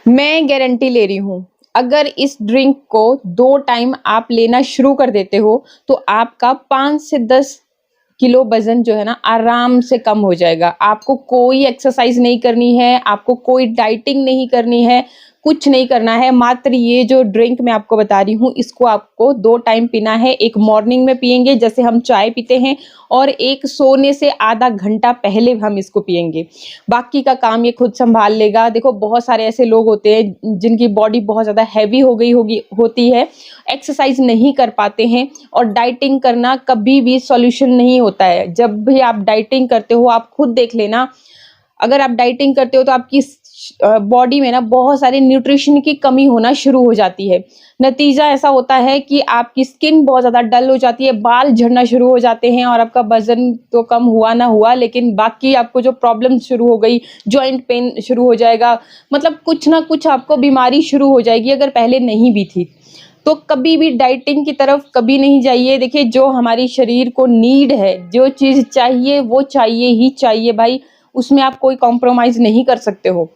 मैं गारंटी ले रही हूँ, अगर इस ड्रिंक को 2 टाइम आप लेना शुरू कर देते हो, तो आपका 5 से 10 किलो वज़न जो है ना आराम से कम हो जाएगा। आपको कोई एक्सरसाइज़ नहीं करनी है, आपको कोई डाइटिंग नहीं करनी है, कुछ नहीं करना है। मात्र ये जो ड्रिंक मैं आपको बता रही हूँ, इसको आपको 2 टाइम पीना है। एक मॉर्निंग में पिएँगे जैसे हम चाय पीते हैं, और एक सोने से आधा घंटा पहले हम इसको पिएँगे। बाकी का काम ये खुद सँभाल लेगा। देखो बहुत सारे ऐसे लोग होते हैं जिनकी बॉडी बहुत ज़्यादा हैवी हो गई होती है, एक्सरसाइज़ नहीं कर पाते हैं, और डाइटिंग करना कभी भी सॉल्यूशन नहीं होता है। जब भी आप डाइटिंग करते हो, आप खुद देख लेना, अगर आप डाइटिंग करते हो तो आपकी बॉडी में ना बहुत सारे न्यूट्रिशन की कमी होना शुरू हो जाती है। नतीजा ऐसा होता है कि आपकी स्किन बहुत ज़्यादा डल हो जाती है, बाल झड़ना शुरू हो जाते हैं, और आपका वज़न तो कम हुआ ना हुआ, लेकिन बाकी आपको जो प्रॉब्लम शुरू हो गई, जॉइंट पेन शुरू हो जाएगा, मतलब कुछ ना कुछ आपको बीमारी शुरू हो जाएगी अगर पहले नहीं भी थी। तो कभी भी डाइटिंग की तरफ कभी नहीं जाइए। देखिए जो हमारी शरीर को नीड है, जो चीज़ चाहिए वो चाहिए ही चाहिए भाई, उसमें आप कोई कॉम्प्रोमाइज़ नहीं कर सकते हो।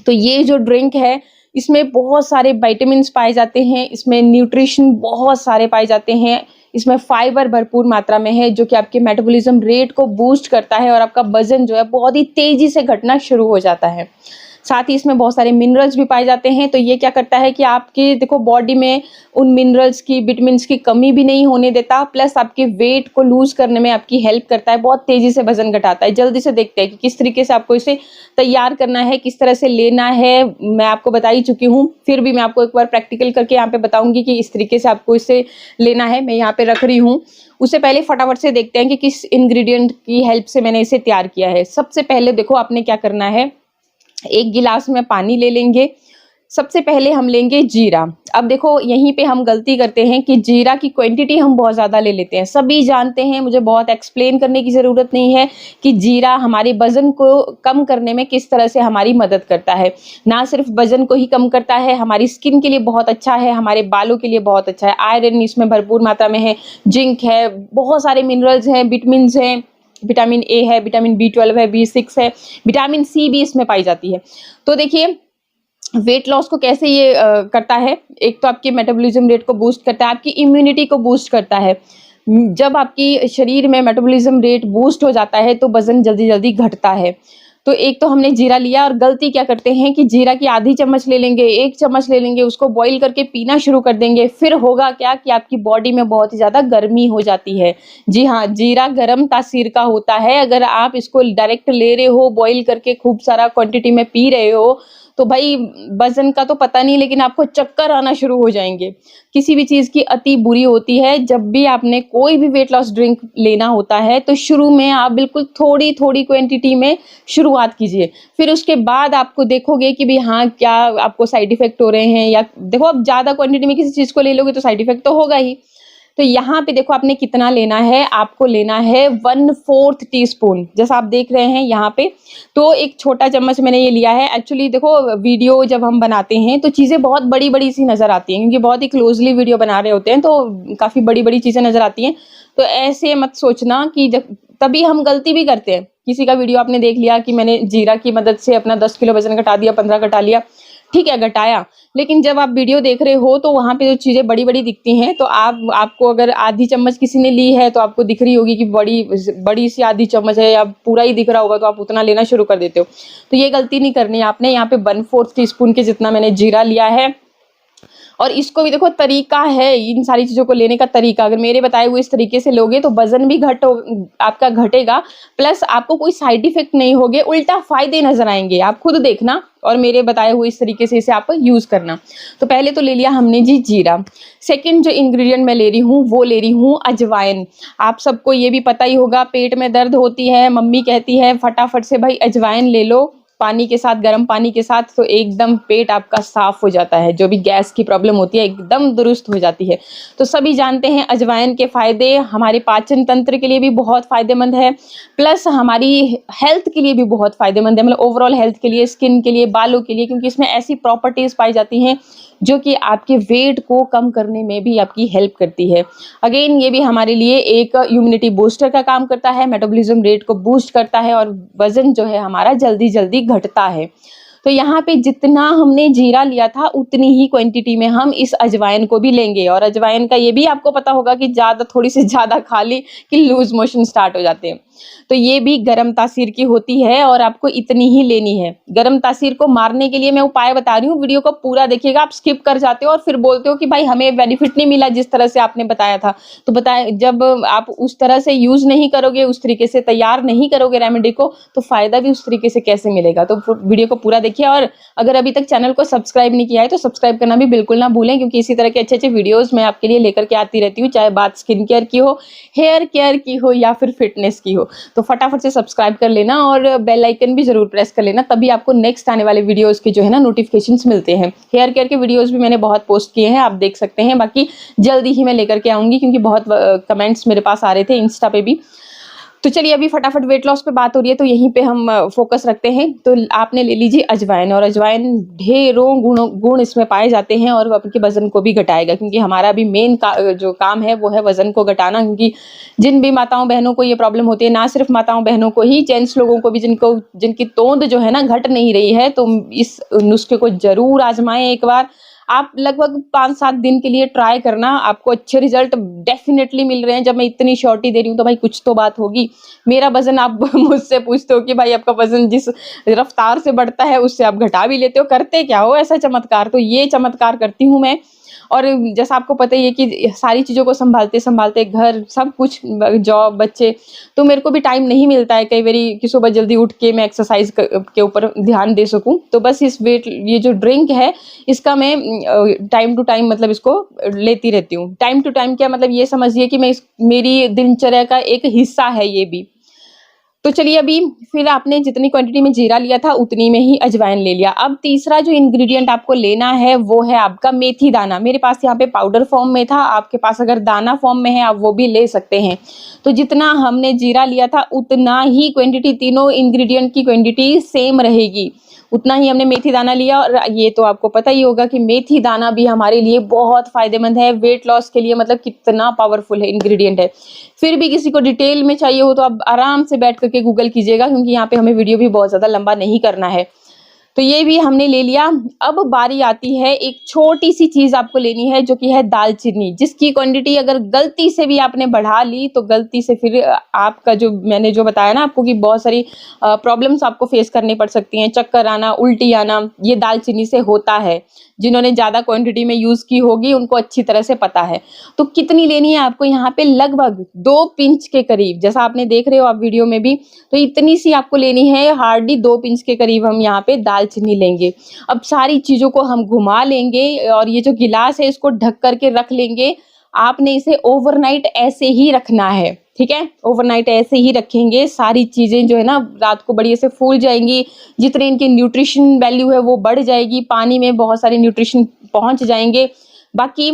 तो ये जो ड्रिंक है, इसमें बहुत सारे विटामिन्स पाए जाते हैं, इसमें न्यूट्रिशन बहुत सारे पाए जाते हैं, इसमें फाइबर भरपूर मात्रा में है जो कि आपके मेटाबॉलिज्म रेट को बूस्ट करता है, और आपका वज़न जो है बहुत ही तेज़ी से घटना शुरू हो जाता है। साथ ही इसमें बहुत सारे मिनरल्स भी पाए जाते हैं, तो ये क्या करता है कि आपके देखो बॉडी में उन मिनरल्स की, विटामिन्स की कमी भी नहीं होने देता, प्लस आपके वेट को लूज़ करने में आपकी हेल्प करता है, बहुत तेज़ी से वज़न घटाता है। जल्दी से देखते हैं कि किस तरीके से आपको इसे तैयार करना है, किस तरह से लेना है, मैं आपको बता ही चुकी हूँ। फिर भी मैं आपको एक बार प्रैक्टिकल करके यहाँ पे बताऊँगी कि इस तरीके से आपको इसे लेना है। मैं यहाँ पे रख रही हूँ। उससे पहले फटाफट से देखते हैं कि किस इंग्रेडिएंट की हेल्प से मैंने इसे तैयार किया है। सबसे पहले देखो आपने क्या करना है, 1 गिलास में पानी ले लेंगे। सबसे पहले हम लेंगे जीरा। अब देखो यहीं पे हम गलती करते हैं कि जीरा की क्वांटिटी हम बहुत ज़्यादा ले लेते हैं। सभी जानते हैं, मुझे बहुत एक्सप्लेन करने की ज़रूरत नहीं है कि जीरा हमारे वज़न को कम करने में किस तरह से हमारी मदद करता है। ना सिर्फ वज़न को ही कम करता है, हमारी स्किन के लिए बहुत अच्छा है, हमारे बालों के लिए बहुत अच्छा है। आयरन इसमें भरपूर मात्रा में है, जिंक है, बहुत सारे मिनरल्स हैं, विटामिन्स हैं, विटामिन ए है, विटामिन बी12 है, बी6 है, विटामिन सी भी इसमें पाई जाती है। तो देखिए वेट लॉस को कैसे ये करता है, एक तो आपके मेटाबॉलिज्म रेट को बूस्ट करता है, आपकी इम्यूनिटी को बूस्ट करता है। जब आपकी शरीर में मेटाबॉलिज्म रेट बूस्ट हो जाता है तो वज़न जल्दी-जल्दी घटता है। तो एक तो हमने जीरा लिया, और गलती क्या करते हैं कि जीरा की आधी चम्मच ले लेंगे, 1 चम्मच ले लेंगे, उसको बॉयल करके पीना शुरू कर देंगे। फिर होगा क्या कि आपकी बॉडी में बहुत ही ज़्यादा गर्मी हो जाती है। जी हाँ, जीरा गरम तासीर का होता है। अगर आप इसको डायरेक्ट ले रहे हो, बॉयल करके खूब सारा क्वांटिटी में पी रहे हो, तो भाई वज़न का तो पता नहीं, लेकिन आपको चक्कर आना शुरू हो जाएँगे। किसी भी चीज़ की अति बुरी होती है। जब भी आपने कोई भी वेट लॉस ड्रिंक लेना होता है, तो शुरू में आप बिल्कुल थोड़ी-थोड़ी क्वांटिटी में शुरुआत कीजिए। फिर उसके बाद आपको देखोगे कि भई हाँ, क्या आपको साइड इफ़ेक्ट हो रहे हैं, या देखो आप ज़्यादा क्वांटिटी में किसी चीज़ को ले लोगे तो साइड इफ़ेक्ट तो होगा ही। तो यहाँ पे देखो आपने कितना लेना है, आपको लेना है 1/4 टीस्पून, जैसा आप देख रहे हैं यहाँ पे। तो एक छोटा चम्मच मैंने ये लिया है। एक्चुअली देखो वीडियो जब हम बनाते हैं तो चीज़ें बहुत बड़ी-बड़ी सी नज़र आती हैं, क्योंकि बहुत ही क्लोज़ली वीडियो बना रहे होते हैं, तो काफ़ी बड़ी-बड़ी चीज़ें नज़र आती हैं। तो ऐसे मत सोचना कि जब तभी हम गलती भी करते हैं। किसी का वीडियो आपने देख लिया कि मैंने जीरा की मदद से अपना 10 किलो वज़न घटा दिया, 15 घटा लिया, ठीक है घटाया। लेकिन जब आप वीडियो देख रहे हो तो वहाँ पे जो चीज़ें बड़ी-बड़ी दिखती हैं, तो आपको अगर आधी चम्मच किसी ने ली है तो आपको दिख रही होगी कि बड़ी सी आधी चम्मच है, या पूरा ही दिख रहा होगा तो आप उतना लेना शुरू कर देते हो। तो ये गलती नहीं करनी है आपने। यहाँ पे 1/4 टीस्पून के जितना मैंने जीरा लिया है, और इसको भी देखो तरीका है, इन सारी चीज़ों को लेने का तरीका, अगर मेरे बताए हुए इस तरीके से लोगे तो वज़न भी आपका घटेगा, प्लस आपको कोई साइड इफ़ेक्ट नहीं होंगे, उल्टा फ़ायदे नज़र आएँगे। आप खुद देखना और मेरे बताए हुए इस तरीके से इसे आप यूज़ करना। तो पहले तो ले लिया हमने जी जीरा। सेकंड जो इंग्रेडिएंट मैं ले रही हूँ, वो ले रही हूँ अजवाइन। आप सबको ये भी पता ही होगा, पेट में दर्द होती है, मम्मी कहती है फटाफट से भाई अजवाइन ले लो पानी के साथ, गर्म पानी के साथ, तो एकदम पेट आपका साफ हो जाता है। जो भी गैस की प्रॉब्लम होती है एकदम दुरुस्त हो जाती है। तो सभी जानते हैं अजवाइन के फ़ायदे, हमारे पाचन तंत्र के लिए भी बहुत फ़ायदेमंद है, प्लस हमारी हेल्थ के लिए भी बहुत फ़ायदेमंद है, मतलब ओवरऑल हेल्थ के लिए, स्किन के लिए, बालों के लिए, क्योंकि इसमें ऐसी प्रॉपर्टीज़ पाई जाती हैं जो कि आपके वेट को कम करने में भी आपकी हेल्प करती है। अगेन ये भी हमारे लिए एक इम्यूनिटी बूस्टर का काम करता है, मेटाबॉलिज्म रेट को बूस्ट करता है, और वज़न जो है हमारा जल्दी-जल्दी घटता है। तो यहाँ पे जितना हमने जीरा लिया था उतनी ही क्वांटिटी में हम इस अजवाइन को भी लेंगे। और अजवाइन का ये भी आपको पता होगा कि ज़्यादा, थोड़ी सी ज़्यादा खा ली कि लूज मोशन स्टार्ट हो जाते हैं। तो ये भी गरम तासीर की होती है और आपको इतनी ही लेनी है। गरम तासीर को मारने के लिए मैं उपाय बता रही हूँ, वीडियो को पूरा देखिएगा। आप स्किप कर जाते हो और फिर बोलते हो कि भाई हमें बेनिफिट नहीं मिला जिस तरह से आपने बताया था। तो बताए, जब आप उस तरह से यूज नहीं करोगे, उस तरीके से तैयार नहीं करोगे रेमेडी को, तो फायदा भी उस तरीके से कैसे मिलेगा। तो वीडियो को पूरा देखिए। और अगर अभी तक चैनल को सब्सक्राइब नहीं किया है तो सब्सक्राइब करना भी बिल्कुल ना भूलें, क्योंकि इसी तरह के अच्छे अच्छे वीडियोस मैं आपके लिए लेकर के आती रहती हूँ, चाहे बात स्किन केयर की हो, हेयर केयर की हो या फिर फिटनेस की हो। तो फटाफट से सब्सक्राइब कर लेना और बेल आइकन भी जरूर प्रेस कर लेना, तभी आपको नेक्स्ट आने वाले वीडियोस के जो है ना नोटिफिकेशंस मिलते हैं। हेयर केयर के वीडियोस भी मैंने बहुत पोस्ट किए हैं, आप देख सकते हैं। बाकी जल्दी ही मैं लेकर के आऊंगी, क्योंकि बहुत कमेंट्स मेरे पास आ रहे थे इंस्टा पे भी। तो चलिए अभी फटाफट वेट लॉस पे बात हो रही है तो यहीं पे हम फोकस रखते हैं। तो आपने ले लीजिए अजवाइन, और अजवाइन ढेरों गुण इसमें पाए जाते हैं और आपके वजन को भी घटाएगा, क्योंकि हमारा अभी मेन जो काम है वो है वजन को घटाना। क्योंकि जिन भी माताओं बहनों को ये प्रॉब्लम होती है, ना सिर्फ माताओं बहनों को ही, जेंट्स लोगों को भी जिनकी तोंद जो है ना घट नहीं रही है, तो इस नुस्खे को जरूर आजमाएं एक बार। आप लगभग 5-7 दिन के लिए ट्राई करना, आपको अच्छे रिजल्ट डेफिनेटली मिल रहे हैं। जब मैं इतनी शॉर्टी दे रही हूँ तो भाई कुछ तो बात होगी। मेरा वजन, आप मुझसे पूछते हो कि भाई आपका वजन जिस रफ्तार से बढ़ता है उससे आप घटा भी लेते हो, करते क्या हो ऐसा चमत्कार? तो ये चमत्कार करती हूँ मैं। और जैसा आपको पता ही है कि सारी चीज़ों को संभालते संभालते, घर सब कुछ, जॉब, बच्चे, तो मेरे को भी टाइम नहीं मिलता है कई बारी कि सुबह जल्दी उठ के मैं एक्सरसाइज के ऊपर ध्यान दे सकूं। तो बस ये जो ड्रिंक है इसका मैं टाइम टू टाइम मतलब इसको लेती रहती हूँ। टाइम टू टाइम क्या मतलब, ये समझिए कि मेरी दिनचर्या का एक हिस्सा है ये भी। तो चलिए अभी फिर आपने जितनी क्वांटिटी में जीरा लिया था उतनी में ही अजवाइन ले लिया। अब तीसरा जो इंग्रेडिएंट आपको लेना है वो है आपका मेथी दाना। मेरे पास यहाँ पे पाउडर फॉर्म में था, आपके पास अगर दाना फॉर्म में है आप वो भी ले सकते हैं। तो जितना हमने जीरा लिया था उतना ही क्वांटिटी, तीनों इंग्रेडिएंट की क्वांटिटी सेम रहेगी, उतना ही हमने मेथी दाना लिया। और ये तो आपको पता ही होगा कि मेथी दाना भी हमारे लिए बहुत फायदेमंद है वेट लॉस के लिए, मतलब कितना पावरफुल है इंग्रेडिएंट है। फिर भी किसी को डिटेल में चाहिए हो तो आप आराम से बैठ करके गूगल कीजिएगा, क्योंकि यहाँ पे हमें वीडियो भी बहुत ज्यादा लंबा नहीं करना है। तो ये भी हमने ले लिया। अब बारी आती है, एक छोटी सी चीज आपको लेनी है जो कि है दालचीनी, जिसकी क्वांटिटी अगर गलती से भी आपने बढ़ा ली तो गलती से फिर आपका जो मैंने जो बताया ना आपको कि बहुत सारी प्रॉब्लम्स आपको फेस करनी पड़ सकती हैं, चक्कर आना, उल्टी आना, ये दालचीनी से होता है। जिन्होंने ज्यादा क्वांटिटी में यूज की होगी उनको अच्छी तरह से पता है। तो कितनी लेनी है आपको, यहाँ पे लगभग 2 पिंच के करीब, जैसा आपने देख रहे हो आप वीडियो में भी, तो इतनी सी आपको लेनी है। हार्डली 2 पिंच के करीब हम यहाँ पे दालचीनी लेंगे। अब सारी चीजों को हम घुमा लेंगे और ये जो गिलास है इसको ढक करके रख लेंगे। आपने इसे ओवरनाइट ऐसे ही रखना है, ठीक है? ओवरनाइट ऐसे ही रखेंगे, सारी चीजें जो है ना रात को बढ़िया से फूल जाएंगी, जितने इनकी न्यूट्रिशन वैल्यू है वो बढ़ जाएगी, पानी में बहुत सारे न्यूट्रिशन पहुंच जाएंगे। बाकी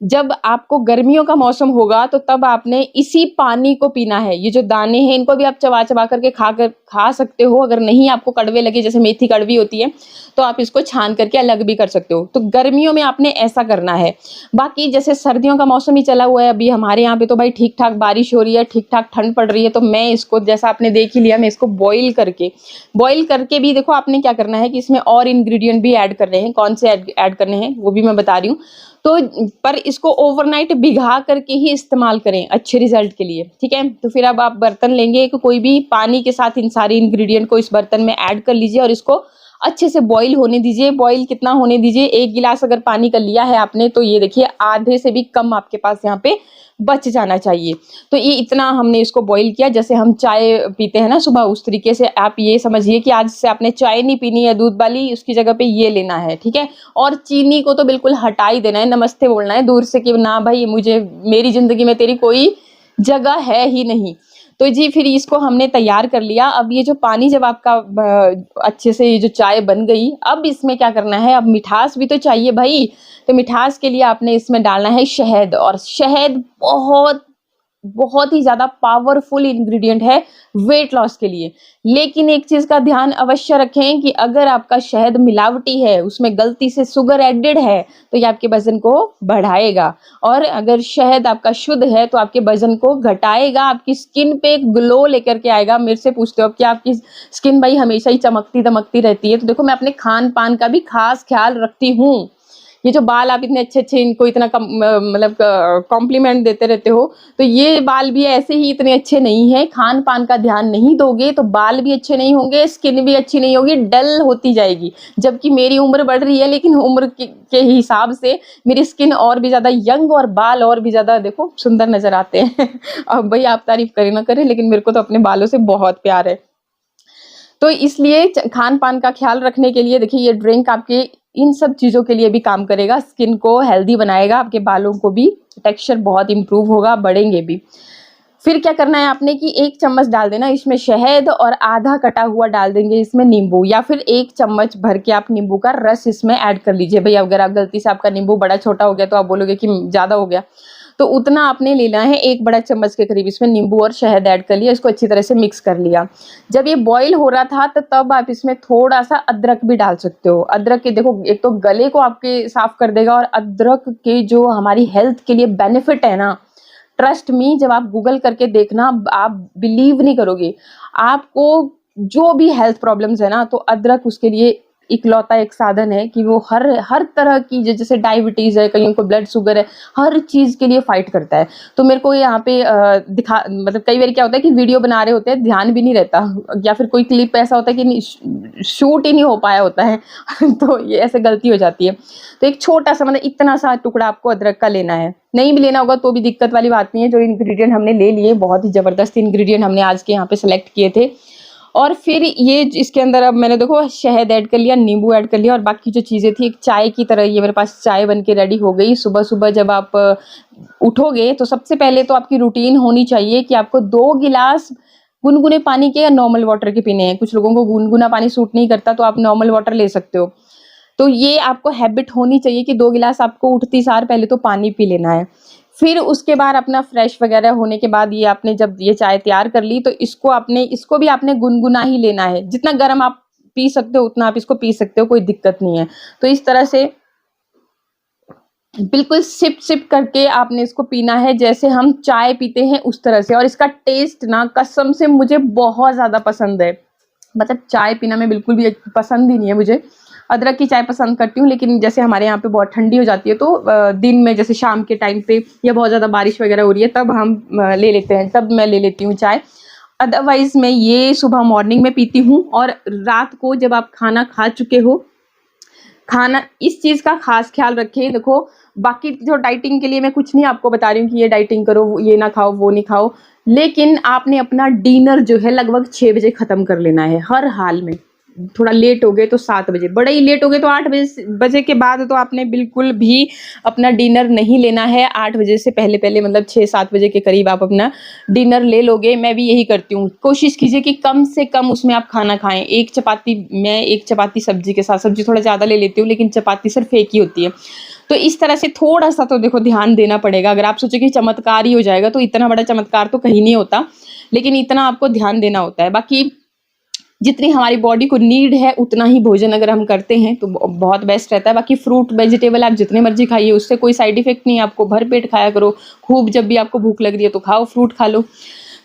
जब आपको गर्मियों का मौसम होगा तो तब आपने इसी पानी को पीना है। ये जो दाने हैं इनको भी आप चबा चबा करके खा सकते हो। अगर नहीं आपको कड़वे लगे, जैसे मेथी कड़वी होती है, तो आप इसको छान करके अलग भी कर सकते हो। तो गर्मियों में आपने ऐसा करना है। बाकी जैसे सर्दियों का मौसम ही चला हुआ है अभी हमारे यहाँ पे, तो भाई ठीक ठाक बारिश हो रही है, ठीक ठाक ठंड पड़ रही है, तो मैं इसको, जैसा आपने देख ही लिया, मैं इसको बॉईल करके भी, देखो आपने क्या करना है कि इसमें और इंग्रेडिएंट भी ऐड करने हैं। कौन से ऐड करने हैं वो भी मैं बता रही हूँ। तो पर इसको ओवरनाइट भिगा करके ही इस्तेमाल करें अच्छे रिजल्ट के लिए, ठीक है? तो फिर अब आप बर्तन लेंगे, कोई भी पानी के साथ इन सारे इंग्रेडिएंट को इस बर्तन में ऐड कर लीजिए और इसको अच्छे से बॉईल होने दीजिए। बॉईल कितना होने दीजिए, 1 गिलास अगर पानी का लिया है आपने तो ये देखिए आधे से भी कम आपके पास यहाँ पे बच जाना चाहिए। तो ये इतना हमने इसको बॉईल किया, जैसे हम चाय पीते हैं ना सुबह, उस तरीके से आप ये समझिए कि आज से आपने चाय नहीं पीनी है दूध वाली, उसकी जगह पे ये लेना है, ठीक है? और चीनी को तो बिल्कुल हटा ही देना है, नमस्ते बोलना है दूर से कि ना भाई मेरी जिंदगी में तेरी कोई जगह है ही नहीं। तो जी फिर इसको हमने तैयार कर लिया। अब ये जो पानी जब आपका अच्छे से ये जो चाय बन गई, अब इसमें क्या करना है, अब मिठास भी तो चाहिए भाई। तो मिठास के लिए आपने इसमें डालना है शहद, और शहद बहुत बहुत ही ज़्यादा पावरफुल इंग्रेडिएंट है वेट लॉस के लिए। लेकिन एक चीज़ का ध्यान अवश्य रखें कि अगर आपका शहद मिलावटी है, उसमें गलती से शुगर एडेड है, तो ये आपके वज़न को बढ़ाएगा, और अगर शहद आपका शुद्ध है तो आपके वज़न को घटाएगा, आपकी स्किन पे एक ग्लो लेकर के आएगा। मेरे से पूछते हो कि आपकी स्किन भाई हमेशा ही चमकती-दमकती रहती है, तो देखो मैं अपने खान-पान का भी खास ख्याल रखती हूँ। ये जो बाल आप इतने अच्छे-अच्छे इनको इतना मतलब कॉम्प्लीमेंट देते रहते हो, तो ये बाल भी ऐसे ही इतने अच्छे नहीं हैं। खान-पान का ध्यान नहीं दोगे तो बाल भी अच्छे नहीं होंगे, स्किन भी अच्छी नहीं होगी, डल होती जाएगी। जबकि मेरी उम्र बढ़ रही है, लेकिन उम्र के हिसाब से मेरी स्किन और भी ज़्यादा यंग और बाल और भी ज़्यादा देखो सुंदर नज़र आते हैं। अब भई आप तारीफ़ करें ना करें, लेकिन मेरे को तो अपने बालों से बहुत प्यार है। तो इसलिए खान-पान का ख़्याल रखने के लिए देखिए ये ड्रिंक आपके इन सब चीज़ों के लिए भी काम करेगा, स्किन को हेल्दी बनाएगा, आपके बालों को भी टेक्सचर बहुत इम्प्रूव होगा, बढ़ेंगे भी। फिर क्या करना है आपने कि 1 चम्मच डाल देना इसमें शहद, और आधा कटा हुआ डाल देंगे इसमें नींबू, या फिर 1 चम्मच भर के आप नींबू का रस इसमें ऐड कर लीजिए। भई अगर आप गलती से आपका नींबू बड़ा छोटा हो गया तो आप बोलोगे कि ज़्यादा हो गया। तो उतना आपने लेना है, 1 बड़ा चम्मच के करीब इसमें नींबू और शहद ऐड कर लिया, इसको अच्छी तरह से मिक्स कर लिया। जब ये बॉयल हो रहा था तो तब आप इसमें थोड़ा-सा अदरक भी डाल सकते हो। अदरक के देखो एक तो गले को आपके साफ कर देगा, और अदरक के जो हमारी हेल्थ के लिए बेनिफिट है ना, ट्रस्ट मी, जब आप गूगल करके देखना आप बिलीव नहीं करोगे। आपको जो भी हेल्थ प्रॉब्लम्स है ना, तो अदरक उसके लिए इकलौता एक साधन है कि वो हर हर तरह की जैसे डायबिटीज़ है, कईयों को ब्लड शुगर है, हर चीज़ के लिए फ़ाइट करता है। तो मेरे को यहाँ पे दिखा मतलब कई बार क्या होता है कि वीडियो बना रहे होते हैं, ध्यान भी नहीं रहता, या फिर कोई क्लिप ऐसा होता है कि शूट ही नहीं हो पाया होता है। तो ये ऐसे गलती हो जाती है। तो एक छोटा-सा मतलब इतना सा टुकड़ा आपको अदरक का लेना है। नहीं भी लेना होगा तो भी दिक्कत वाली बात नहीं है, जो इंग्रीडिएंट हमने ले लिए बहुत ही ज़बरदस्त इंग्रीडिएंट हमने आज के यहाँ पे सेलेक्ट किए थे। और फिर ये इसके अंदर अब मैंने देखो शहद ऐड कर लिया, नींबू ऐड कर लिया, और बाकी जो चीज़ें थी एक चाय की तरह ये मेरे पास चाय बन के रेडी हो गई। सुबह-सुबह जब आप उठोगे तो सबसे पहले तो आपकी रूटीन होनी चाहिए कि आपको 2 गिलास गुनगुने पानी के या नॉर्मल वाटर के पीने हैं। कुछ लोगों को गुनगुना पानी सूट नहीं करता, तो आप नॉर्मल वाटर ले सकते हो। तो ये आपको हैबिट होनी चाहिए कि 2 गिलास आपको उठती सार पहले तो पानी पी लेना है। फिर उसके बाद अपना फ्रेश वगैरह होने के बाद ये आपने जब ये चाय तैयार कर ली, तो इसको भी आपने गुनगुना ही लेना है। जितना गर्म आप पी सकते हो उतना आप इसको पी सकते हो, कोई दिक्कत नहीं है। तो इस तरह से बिल्कुल सिप-सिप करके आपने इसको पीना है, जैसे हम चाय पीते हैं उस तरह से। और इसका टेस्ट ना कसम से मुझे बहुत ज़्यादा पसंद है। मतलब चाय पीना में बिल्कुल भी पसंद ही नहीं है मुझे। अदरक की चाय पसंद करती हूँ, लेकिन जैसे हमारे यहाँ पे बहुत ठंडी हो जाती है, तो दिन में जैसे शाम के टाइम पे या बहुत ज़्यादा बारिश वगैरह हो रही है तब हम ले लेते हैं, तब मैं ले लेती हूँ चाय। अदरवाइज़ मैं ये सुबह मॉर्निंग में पीती हूँ, और रात को जब आप खाना खा चुके हो, खाना इस चीज़ का ख़ास ख़्याल रखें। देखो बाकी जो डाइटिंग के लिए मैं कुछ नहीं आपको बता रही हूँ कि ये डाइटिंग करो, ये ना खाओ, वो नहीं खाओ। लेकिन आपने अपना डिनर जो है लगभग 6 बजे ख़त्म कर लेना है, हर हाल में। थोड़ा लेट हो गए तो 7 बजे, बड़े ही लेट हो गए तो 8 बजे के बाद तो आपने बिल्कुल भी अपना डिनर नहीं लेना है। 8 बजे से पहले-पहले मतलब 6-7 बजे के करीब आप अपना डिनर ले लोगे। मैं भी यही करती हूँ। कोशिश कीजिए कि कम से कम उसमें आप खाना खाएँ। मैं 1 चपाती सब्ज़ी के साथ, सब्ज़ी थोड़ा ज़्यादा ले लेती हूँ, लेकिन चपाती सिर्फ़ 1 ही होती है। तो इस तरह से थोड़ा-सा तो देखो ध्यान देना पड़ेगा। अगर आप सोचो कि चमत्कार ही हो जाएगा, तो इतना बड़ा चमत्कार तो कहीं नहीं होता, लेकिन इतना आपको ध्यान देना होता है। बाकी जितनी हमारी बॉडी को नीड है उतना ही भोजन अगर हम करते हैं तो बहुत बेस्ट रहता है। बाकी फ्रूट वेजिटेबल आप जितने मर्जी खाइए, उससे कोई साइड इफेक्ट नहीं है। आपको भर पेट खाया करो, खूब जब भी आपको भूख लग रही है तो खाओ, फ्रूट खा लो।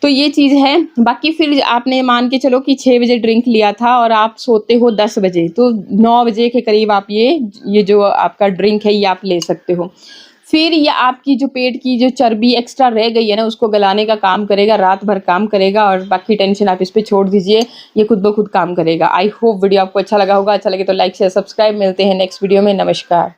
तो ये चीज़ है। बाकी फिर आपने मान के चलो कि 6 बजे ड्रिंक लिया था और आप सोते हो 10 बजे, तो 9 बजे के करीब आप ये जो आपका ड्रिंक है ये आप ले सकते हो। फिर ये आपकी जो पेट की जो चर्बी एक्स्ट्रा रह गई है ना, उसको गलाने का काम करेगा, रात भर काम करेगा, और बाकी टेंशन आप इस पे छोड़ दीजिए, ये खुद ब खुद काम करेगा। आई होप वीडियो आपको अच्छा लगा होगा। अच्छा लगे तो लाइक शेयर सब्सक्राइब। मिलते हैं नेक्स्ट वीडियो में। नमस्कार।